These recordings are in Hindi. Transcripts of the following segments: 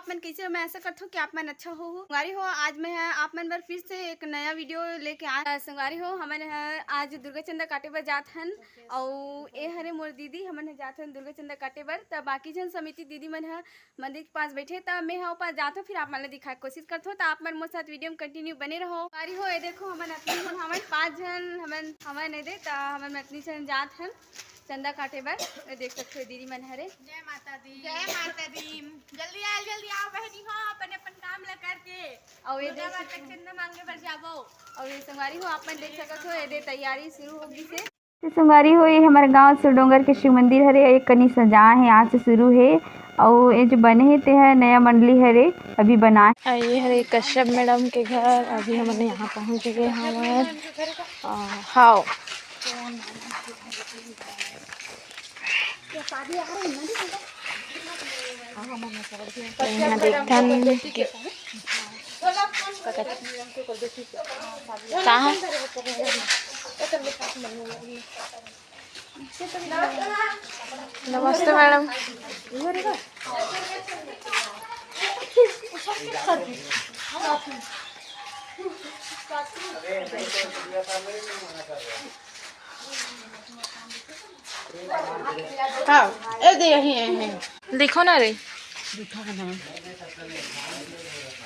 मन कैसे हो? मैं ऐसा करती हूँ कि आप मन अच्छा हो। संगवारी हो, आज मैं है आप मन बर फिर से एक नया वीडियो लेके आ। संगवारी हो, हमन है आज दुर्गा चंदा काटे बर जात हन और ए हरे मोर दीदी हमन है जात हन दुर्गा चंदा काटे बर। तब बाकी जन समिति दीदी मन है मंदिर के पास बैठे, तब मैं हाँ पास जात हूँ, फिर आप मन ला दिखाए कोशिश करते हो। तो आप मन मोर साथ वीडियो में कंटिन्यू बने रहो। संगवारी हो, ये देखो हमन अपनी हमन 5 जन हमन ए दे हमन अपनी जन जात हन चंदा काटे बर। देख सकते हो दीदी मन हरे। जय माता दी, जय माता दी। जल्दी आओ बहनी हो, अपन अपन काम ला करके और ये देख तक चंदा मांगे बर जाबो। और ये संगवारी हो, आप मन देख सकते हो ये तैयारी शुरू होगी से। तो संगवारी हो, ये हमारे गांव से डोंगर के शिव मंदिर हरे, एक कनी सजा है, आज से शुरू है। और ये जो बने है ते है नया मंडली हरे, अभी बना ये हरे कश्यप मैडम के घर। अभी हमने यहाँ पहुँच गए हमारे हाँ यहाँ देखथन कहाँ नमस्ते मैडम। लिखो ना रे,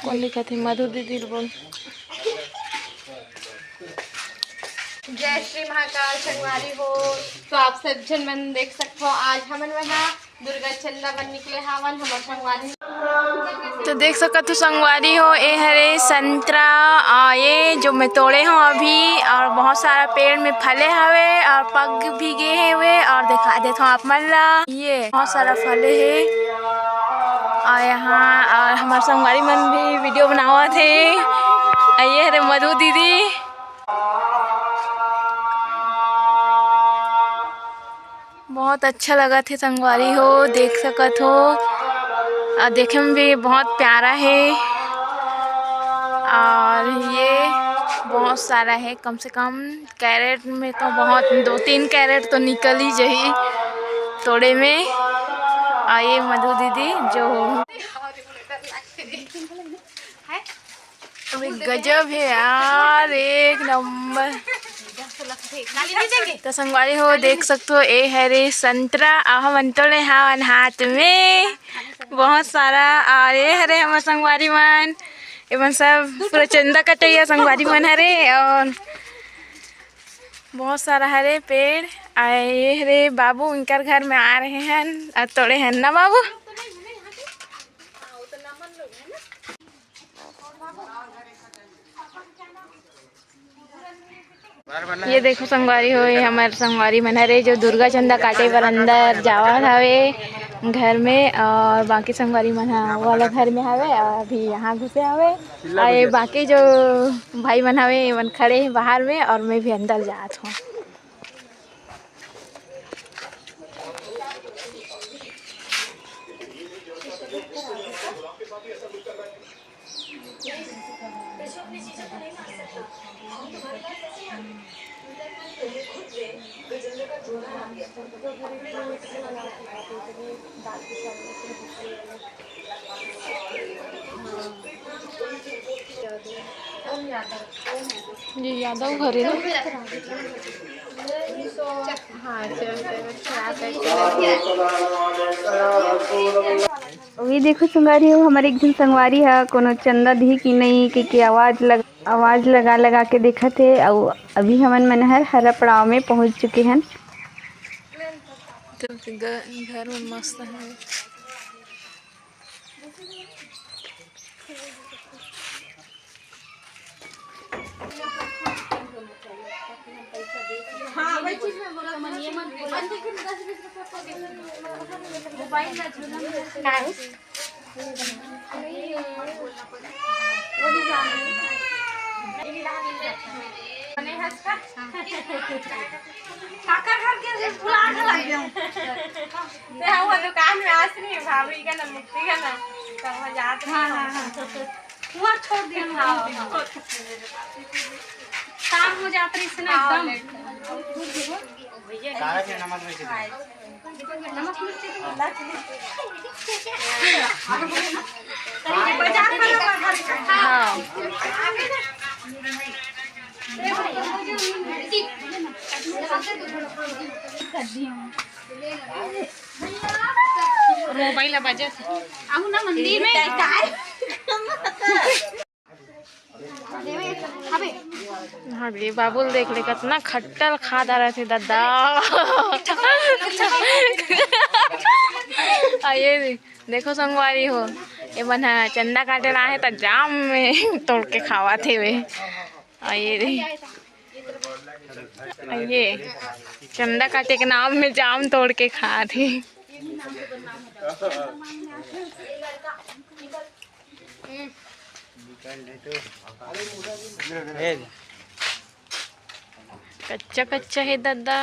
कौन लिखा थे? मधु दीदी बोल। जय श्री महाकाल। संगवारी हो, तो आप सब जन मन देख सकते हो आज हमन वहाँ दुर्गा चंदा बन निकले हावन हमारे संगवारी। तो देख सकत हो संगवारी हो, ये हरे संतरा ये जो मैं तोड़े हूँ अभी, और बहुत सारा पेड़ में फले हवे और पग भी गए हुए, और दिखा देता हूँ आप मन ला, ये बहुत सारा फले है। और यहाँ और हमारे संगवारी मन भी वीडियो बनावा थे। ये हरे मधु दीदी। बहुत अच्छा लगा थे संगवारी हो, देख सकत हो, और देखे में भी बहुत प्यारा है। और ये बहुत सारा है, कम से कम कैरेट में तो बहुत 2-3 कैरेट तो निकल ही जाही तोड़े में। और ये मधु दीदी जो गजब है यार, एक नंबर। तो संगवारी हो देख सकते हो, ये हरे संतरा हम तोड़े हवन हाथ में बहुत सारा। और ये हरे हमारे संगवारी मन, एवं सब पूरा चंदा कटैया संगवारी मन हरे, और बहुत सारा हरे पेड़। ये हरे बाबू उनकर घर में आ रहे हैं और तोड़े हैं ना बाबू। ये देखो संगवारी हो, ये हमारे संगवारी मन हरे जो दुर्गा चंदा काटे पर अंदर जावत हवे घर में, और बाकी संगवारी मन वाला घर में हवे, और अभी यहाँ घुसे हवे। और ये बाकी जो भाई मन हवे मन खड़े हैं बाहर में, और मैं भी अंदर जात हूँ। ये यादव घर है ना। ये देखो संगवारी हो, हमारे एक दिन संगवारी है कोनो चंदा दी कि नहीं कि आवाज लगा लगा के देखा थे। और अभी हमन मन हरा पड़ाव में पहुंच चुके हैं। घर में मस्त है। हाँ वही चीज में बोला मन ये मन बोला 10-20 मोबाइल ना झूला में वो भी जाने नहीं हंसता काका घर के बुला के लग गया ते हम दुकान में आसनी भाभी का ना मुक्ति का ना तब जाते। हां हुआ छोड़ दिया। हां शाम हो जाती है इसने एकदम सारा के नमक में मोबाइल बजे आहू ना मंदिर में हाँ रे बाबुल देख ले कितना खट्टल खादा रहे दादा। ये देखो संगवारी हो ये बना चंदा काटे रहा है तो जाम में तोड़ के खावा थे वे। ये रे ये चंदा काटे के नाम में जाम तोड़ के खा थे। कच्चा कच्चा है दादा।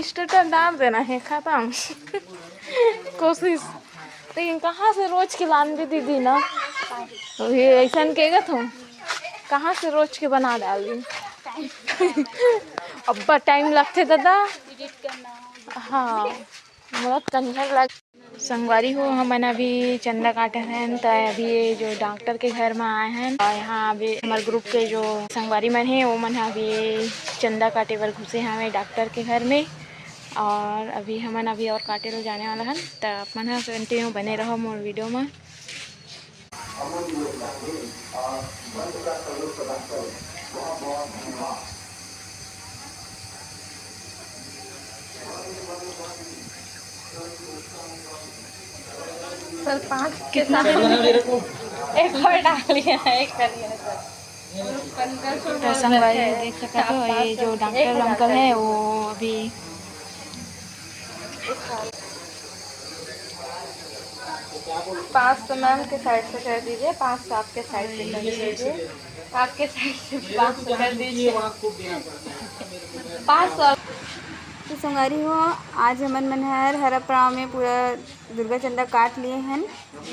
स्टेटस डाल देना है खत्म। कोशिश लेकिन कहाँ से रोज के लान भी दीदी ना तो ये ऐसा कहेगा तुम कहाँ से रोज के बना डाल दी। अब्बा टाइम लगते दादा। हाँ बहुत कंजर लग। संगवारी हो हमन अभी चंदा काटे हैं तो अभी ये जो डॉक्टर के घर में आए हैं और यहाँ अभी हमारे ग्रुप के जो संगवारी मन है वो मन अभी चंदा काटे पर घुसे हैं हमें डॉक्टर के घर में। और अभी हमन अभी और काटे लो जाने वाला है तो आप मन कंटिन्यू बने रहो मोर वीडियो में। सर 5 के साथ एक और डालिए एक करिए तो संगवारी देख सकते हो ये जो डॉक्टर अंकल है वो अभी पास तो मैम के साइड से कर दीजिए, 5 तो आपके साइड से कर दीजिए, आपके साइड से 5 तो कर दीजिए, 500। तो संगवारी हो आज हमन मनहर हरपड़ाव में पूरा दुर्गा चंदा काट लिए हैं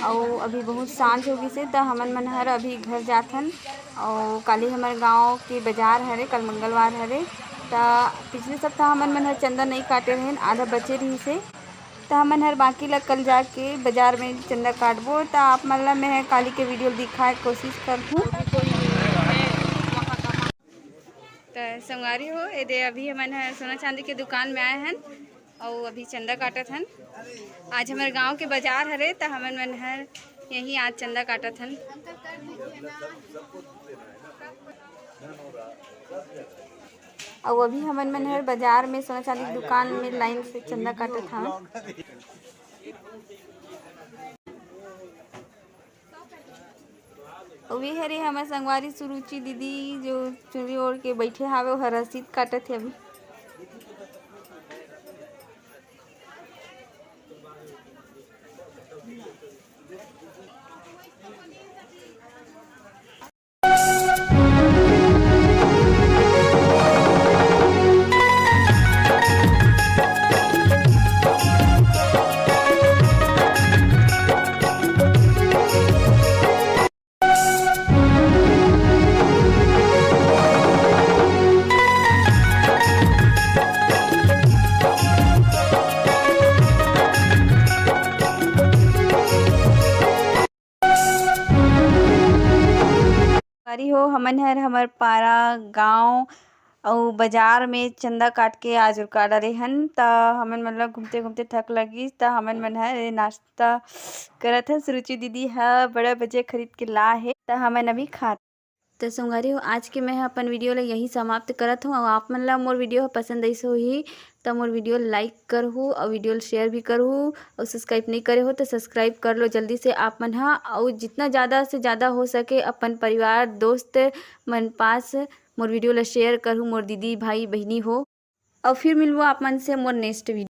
और अभी बहुत सांझ हो गई से तो हमन मनहर अभी घर जाथन और काली हमारे गांव के बाजार हरे कल मंगलवार हरे तो पिछले सप्ताह हमन मनहर चंदा नहीं काटे रहें आधा बचे रही से तो हमन हर बाकी ला कल जाके बाजार में चंदा काटबो तो आप मन ला मैं काली के वीडियो दिखाए कोशिश करहूँ। तो संगवारी हो ये अभी हमन सोना चांदी के दुकान में आए हैं और अभी चंदा काटत हन। आज हमारे गांव के बाजार हरे तो हमन मन हर यहीं आज चंदा काटत हन और अभी हमन मन हर बाजार में सोना चांदी की दुकान में लाइन से चंदा काटत हन। वे हरे हमारे संगवारी सुरुचि दीदी जो चुनरी ओढ़ के बैठे हावे वो रसीद काटत है अभी। हो हमन हर हमर पारा गांव और बाजार में चंदा काट के आज काटा रहे हन तो हमन मतलब घूमते घूमते थक लगी तो हमन मन है नाश्ता करत है। सुरुचि दीदी है बड़ा बजे खरीद के ला है तो हमन अभी खा। तो संगवारी हो आज के मैं अपन वीडियो ला यही समाप्त करत हूँ और आप मन ला मोर वीडियो पसंद ऐसे होही तो मोर वीडियो लाइक करहु और वीडियो शेयर भी करहु और सब्सक्राइब नहीं करे हो तो सब्सक्राइब कर लो जल्दी से आप मन हा और जितना ज़्यादा से ज़्यादा हो सके अपन परिवार दोस्त मन पास मोर वीडियो ला शेयर करहु मोर दीदी भाई बहनी हो और फिर मिलबो आप मन से मोर नेक्स्ट वीडियो।